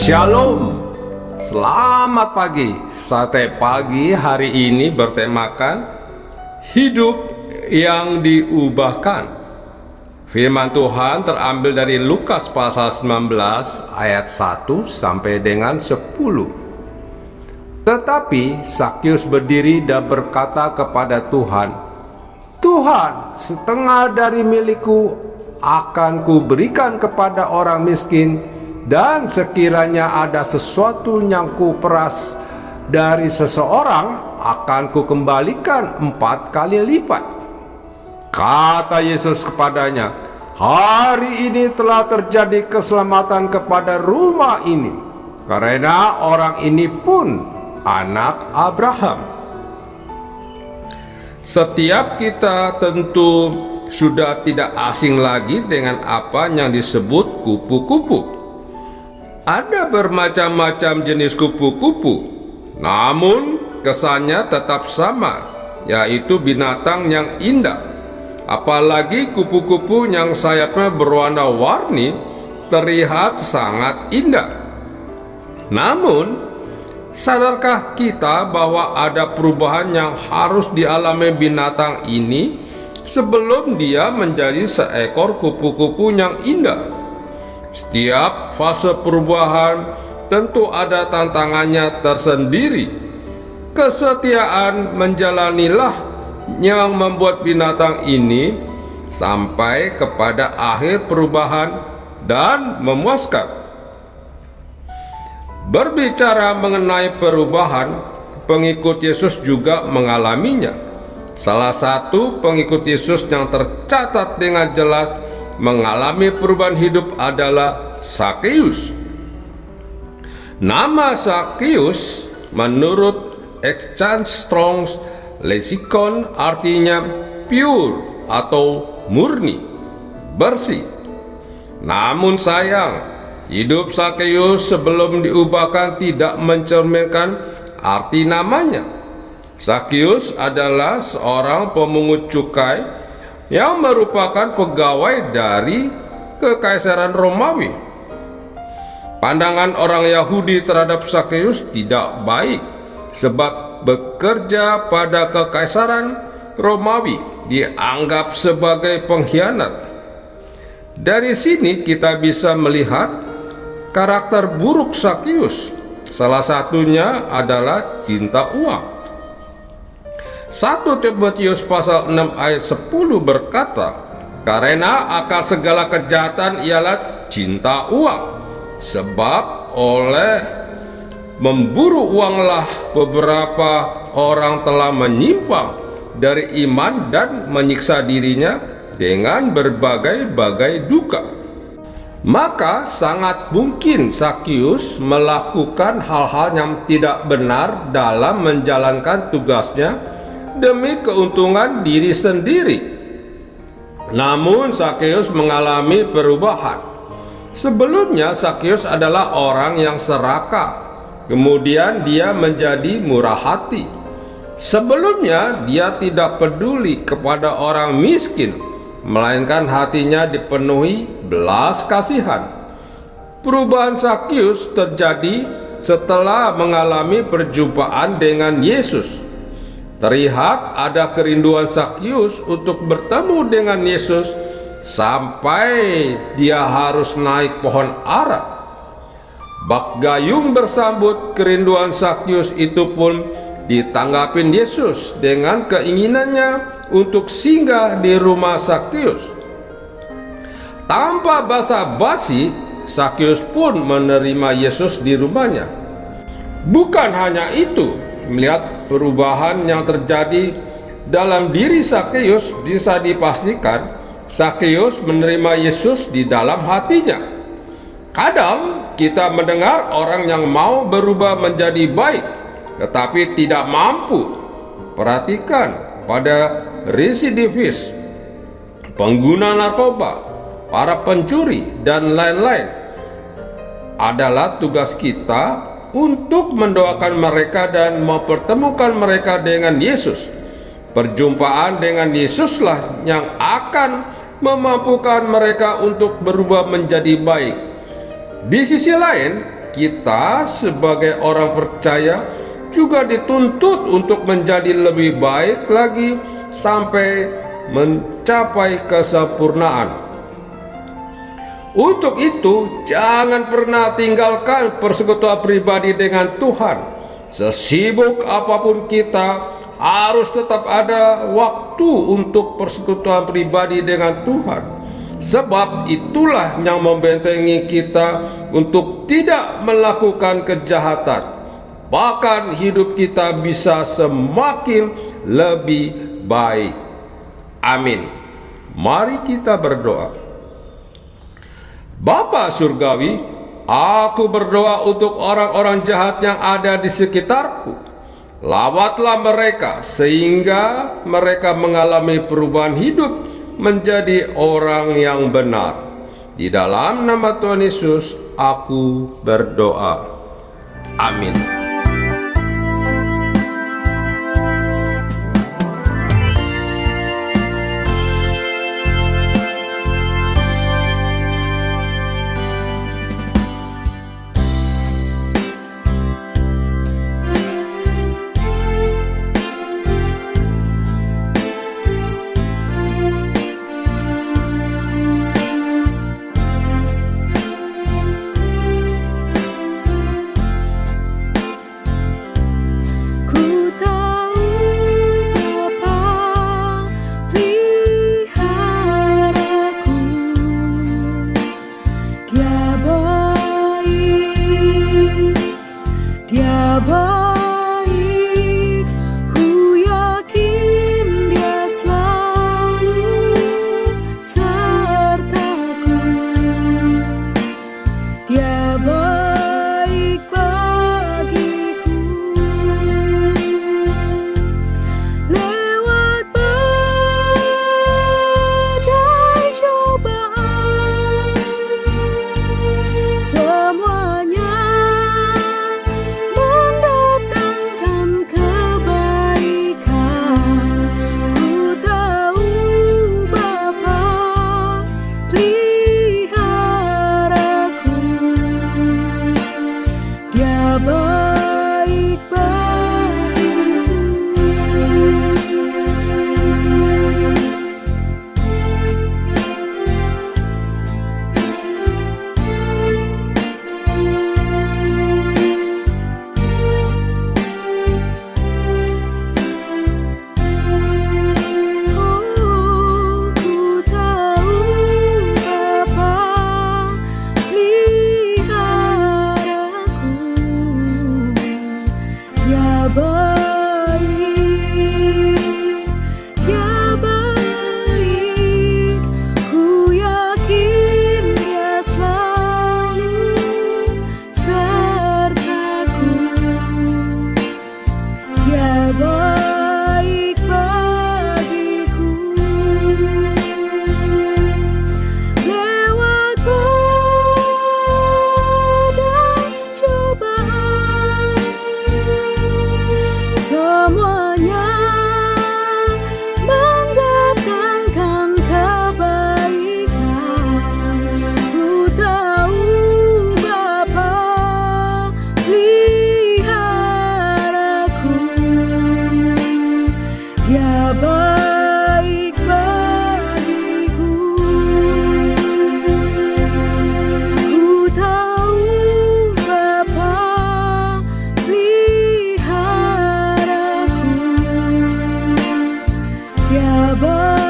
Shalom, selamat pagi. Sate pagi hari ini bertemakan hidup yang diubahkan. Firman Tuhan terambil dari Lukas pasal 19 ayat 1 sampai dengan 10. Tetapi Sakyus berdiri dan berkata kepada Tuhan, "Tuhan, setengah dari milikku akan kuberikan kepada orang miskin, dan sekiranya ada sesuatu yang kuperas dari seseorang, akan kukembalikan 4 kali lipat." Kata Yesus kepadanya, "Hari ini telah terjadi keselamatan kepada rumah ini, karena orang ini pun anak Abraham." Setiap kita tentu sudah tidak asing lagi dengan apa yang disebut kupu-kupu. Ada bermacam-macam jenis kupu-kupu, namun kesannya tetap sama, yaitu binatang yang indah. Apalagi kupu-kupu yang sayapnya berwarna-warni terlihat sangat indah. Namun, sadarkah kita bahwa ada perubahan yang harus dialami binatang ini sebelum dia menjadi seekor kupu-kupu yang indah? Setiap fase perubahan tentu ada tantangannya tersendiri. Kesetiaan menjalanilah yang membuat binatang ini sampai kepada akhir perubahan dan memuaskan. Berbicara mengenai perubahan, pengikut Yesus juga mengalaminya. Salah satu pengikut Yesus yang tercatat dengan jelas mengalami perubahan hidup adalah Sakyus. Nama Sakyus menurut Exchange Strong's Lexicon artinya pure atau murni, bersih. Namun sayang, hidup Sakyus sebelum diubahkan tidak mencerminkan arti namanya. Sakyus adalah seorang pemungut cukai yang merupakan pegawai dari Kekaisaran Romawi. Pandangan orang Yahudi terhadap Sakyus tidak baik, sebab bekerja pada Kekaisaran Romawi dianggap sebagai pengkhianat. Dari sini kita bisa melihat karakter buruk Sakyus. Salah satunya adalah cinta uang. 1 Timotius pasal 6 ayat 10 berkata, "Karena akar segala kejahatan ialah cinta uang, sebab oleh memburu uanglah beberapa orang telah menyimpang dari iman dan menyiksa dirinya dengan berbagai-bagai duka." Maka sangat mungkin Sakyus melakukan hal-hal yang tidak benar dalam menjalankan tugasnya demi keuntungan diri sendiri. Namun Sakyus mengalami perubahan. Sebelumnya Sakyus adalah orang yang serakah, kemudian dia menjadi murah hati. Sebelumnya dia tidak peduli kepada orang miskin, melainkan hatinya dipenuhi belas kasihan. Perubahan Sakyus terjadi setelah mengalami perjumpaan dengan Yesus. Terlihat ada kerinduan Sakyus untuk bertemu dengan Yesus sampai dia harus naik pohon ara. Bak gayung bersambut kerinduan Sakyus itu pun ditanggapin Yesus dengan keinginannya untuk singgah di rumah Sakyus. Tanpa basa-basi, Sakyus pun menerima Yesus di rumahnya. Bukan hanya itu, melihat perubahan yang terjadi dalam diri Sakyus, bisa dipastikan Sakyus menerima Yesus di dalam hatinya. Kadang kita mendengar orang yang mau berubah menjadi baik tetapi tidak mampu. Perhatikan pada residivis, pengguna narkoba, para pencuri, dan lain-lain. Adalah tugas kita untuk mendoakan mereka dan mempertemukan mereka dengan Yesus. Perjumpaan dengan Yesuslah yang akan memampukan mereka untuk berubah menjadi baik. Di sisi lain, kita sebagai orang percaya juga dituntut untuk menjadi lebih baik lagi sampai mencapai kesempurnaan. Untuk itu, jangan pernah tinggalkan persekutuan pribadi dengan Tuhan. Sesibuk apapun kita, harus tetap ada waktu untuk persekutuan pribadi dengan Tuhan. Sebab itulah yang membentengi kita untuk tidak melakukan kejahatan. Bahkan hidup kita bisa semakin lebih baik. Amin. Mari kita berdoa. Bapa Surgawi, aku berdoa untuk orang-orang jahat yang ada di sekitarku. Lawatlah mereka sehingga mereka mengalami perubahan hidup menjadi orang yang benar. Di dalam nama Tuhan Yesus aku berdoa. Amin. Dia baik, ku yakin Dia selalu sertaku. Dia baik bagiku. Lewat badai cobaan, semuanya baik bagiku. Oh, ku tahu Bapa peliharaku. Dia baik, ku yakin Dia selalu sertaku. Dia baik bagiku. Lewat badai cobaan, semuanya mendatangkan kebaikan. Ku tahu Bapa peliharaku. Dia baik bagiku. Ku tahu Bapa peliharaku. Dia baik.